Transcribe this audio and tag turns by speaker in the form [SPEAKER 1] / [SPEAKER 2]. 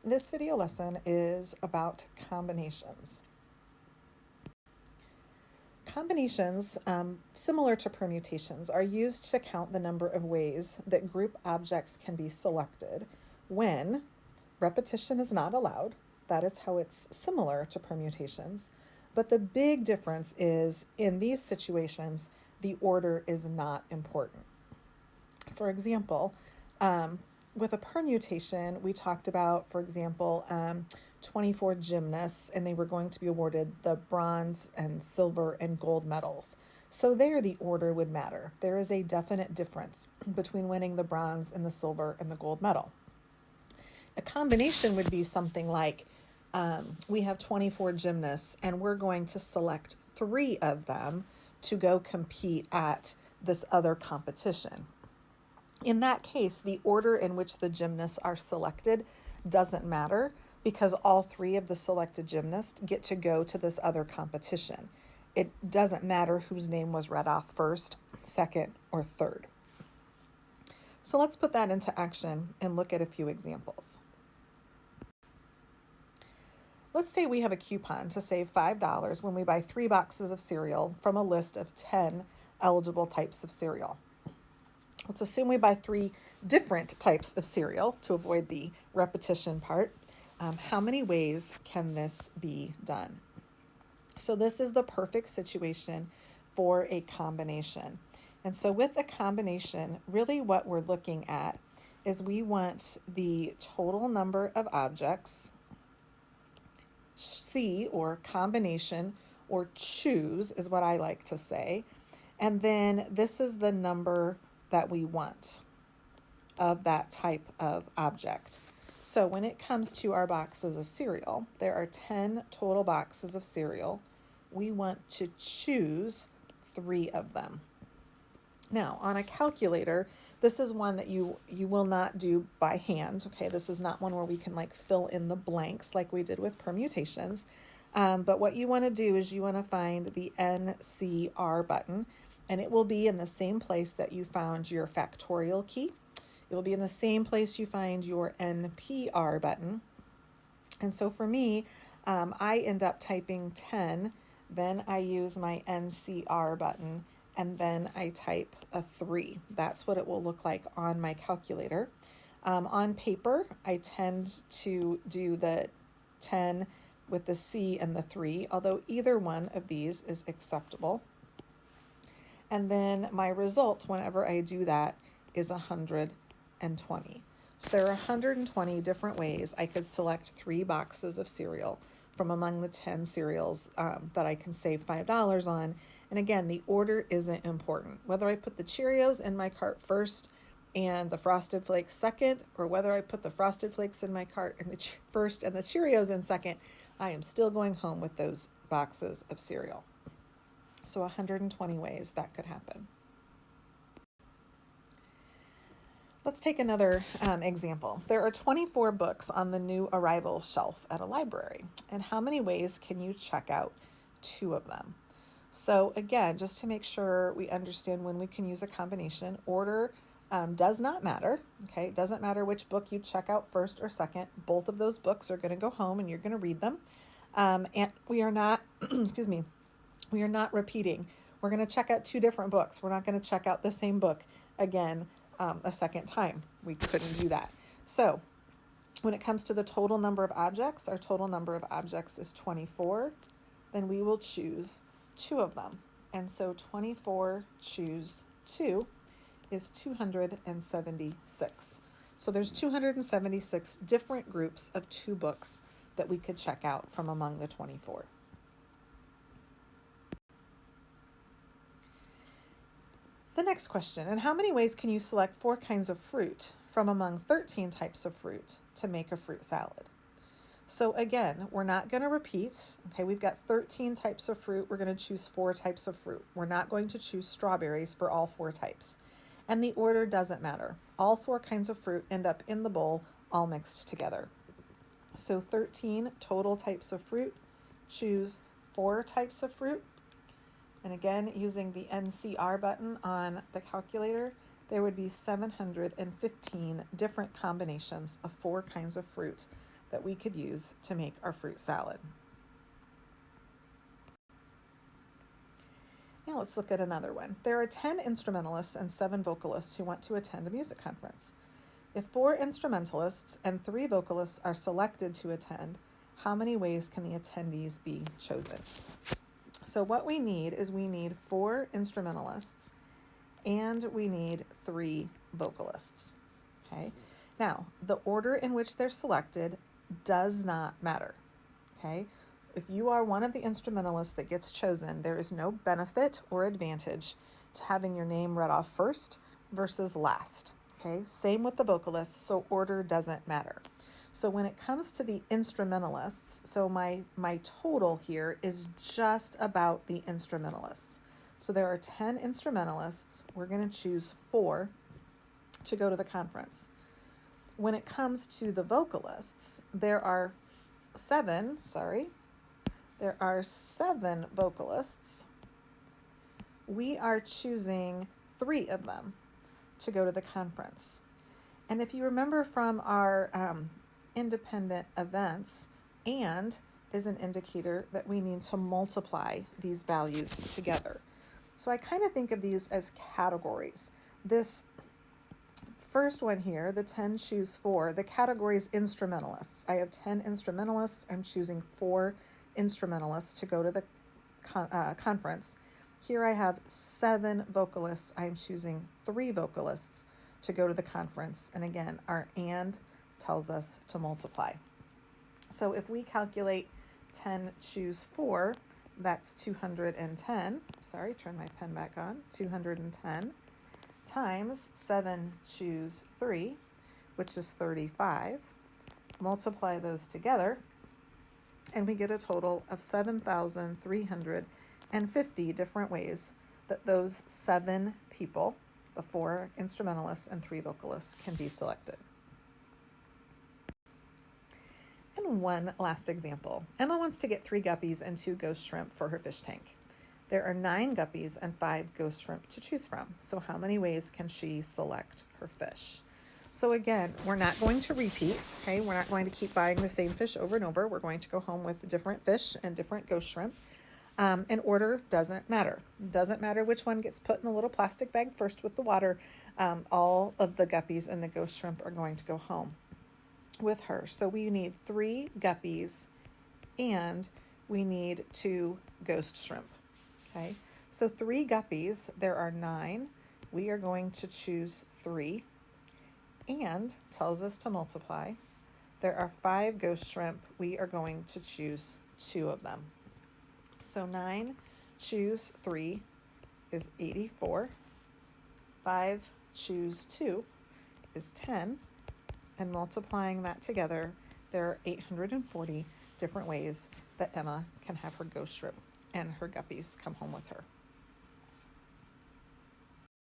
[SPEAKER 1] This video lesson is about combinations. Combinations, similar to permutations, are used to count the number of ways that group objects can be selected when repetition is not allowed. That is how it's similar to permutations. But the big difference is in these situations, the order is not important. For example, with a permutation, we talked about, for example, 24 gymnasts, and they were going to be awarded the bronze and silver and gold medals. So there the order would matter. There is a definite difference between winning the bronze and the silver and the gold medal. A combination would be something like we have 24 gymnasts and we're going to select 3 of them to go compete at this other competition. In that case, the order in which the gymnasts are selected doesn't matter because all 3 of the selected gymnasts get to go to this other competition. It doesn't matter whose name was read off first, second, or third. So let's put that into action and look at a few examples. Let's say we have a coupon to save $5 when we buy 3 boxes of cereal from a list of 10 eligible types of cereal. Let's assume we buy 3 different types of cereal to avoid the repetition part. How many ways can this be done? So this is the perfect situation for a combination. And so with a combination, really what we're looking at is we want the total number of objects, C, or combination, or choose is what I like to say. And then this is the number that we want of that type of object. So when it comes to our boxes of cereal, there are 10 total boxes of cereal. We want to choose 3 of them. Now, on a calculator, this is one that you will not do by hand. Okay, this is not one where we can fill in the blanks like we did with permutations. But what you want to do is you want to find the NCR button, and it will be in the same place that you found your factorial key. It will be in the same place you find your NPR button. And so for me, I end up typing 10, then I use my NCR button, and then I type a 3. That's what it will look like on my calculator. On paper, I tend to do the 10 with the C and the 3, although either one of these is acceptable. And then my result, whenever I do that, is 120. So there are 120 different ways I could select 3 boxes of cereal from among the 10 cereals that I can save $5 on. And again, the order isn't important. Whether I put the Cheerios in my cart first and the Frosted Flakes second, or whether I put the Frosted Flakes in my cart and the first and the Cheerios in second, I am still going home with those boxes of cereal. So 120 ways that could happen. Let's take another example. There are 24 books on the new arrivals shelf at a library. And how many ways can you check out 2 of them? So again, just to make sure we understand when we can use a combination, order does not matter. Okay, it doesn't matter which book you check out first or second. Both of those books are going to go home and you're going to read them. And we are not, we are not repeating. We're going to check out 2 different books. We're not going to check out the same book again a second time. We couldn't do that. So when it comes to the total number of objects, our total number of objects is 24. Then we will choose 2 of them. And so 24 choose 2 is 276. So there's 276 different groups of 2 books that we could check out from among the 24. The next question, in how many ways can you select 4 kinds of fruit from among 13 types of fruit to make a fruit salad? So again, we're not going to repeat. Okay, we've got 13 types of fruit. We're going to choose 4 types of fruit. We're not going to choose strawberries for all 4 types. And the order doesn't matter. All 4 kinds of fruit end up in the bowl, all mixed together. So 13 total types of fruit. Choose 4 types of fruit. And again, using the NCR button on the calculator, there would be 715 different combinations of 4 kinds of fruit that we could use to make our fruit salad. Now let's look at another one. There are 10 instrumentalists and 7 vocalists who want to attend a music conference. If 4 instrumentalists and 3 vocalists are selected to attend, how many ways can the attendees be chosen? So what we need is we need 4 instrumentalists and we need 3 vocalists. Okay. Now, the order in which they're selected does not matter. Okay. If you are one of the instrumentalists that gets chosen, there is no benefit or advantage to having your name read off first versus last. Okay, same with the vocalists, so order doesn't matter. So when it comes to the instrumentalists, so my total here is just about the instrumentalists. So there are 10 instrumentalists. We're going to choose 4 to go to the conference. When it comes to the vocalists, there are 7 vocalists. We are choosing 3 of them to go to the conference. And if you remember from our independent events, and is an indicator that we need to multiply these values together. So I kind of think of these as categories. This first one here, the 10 choose 4, the category is instrumentalists. I have 10 instrumentalists. I'm choosing 4 instrumentalists to go to the conference. Here I have 7 vocalists. I'm choosing 3 vocalists to go to the conference. And again, our and tells us to multiply. So if we calculate 10 choose 4, that's 210. Sorry, turn my pen back on. 210 times 7 choose 3, which is 35. Multiply those together, and we get a total of 7,350 different ways that those 7 people, the 4 instrumentalists and 3 vocalists, can be selected. And one last example. Emma wants to get 3 guppies and 2 ghost shrimp for her fish tank. There are 9 guppies and 5 ghost shrimp to choose from. So how many ways can she select her fish? So again, we're not going to repeat, okay? We're not going to keep buying the same fish over and over. We're going to go home with different fish and different ghost shrimp. And order doesn't matter. It doesn't matter which one gets put in the little plastic bag first with the water. All of the guppies and the ghost shrimp are going to go home with her. So we need 3 guppies and we need 2 ghost shrimp. Okay, so 3 guppies, there are 9. We are going to choose 3, and tells us to multiply. There are 5 ghost shrimp. We are going to choose 2 of them. So 9 choose 3 is 84. 5 choose 2 is 10. And multiplying that together, there are 840 different ways that Emma can have her ghost shrimp and her guppies come home with her.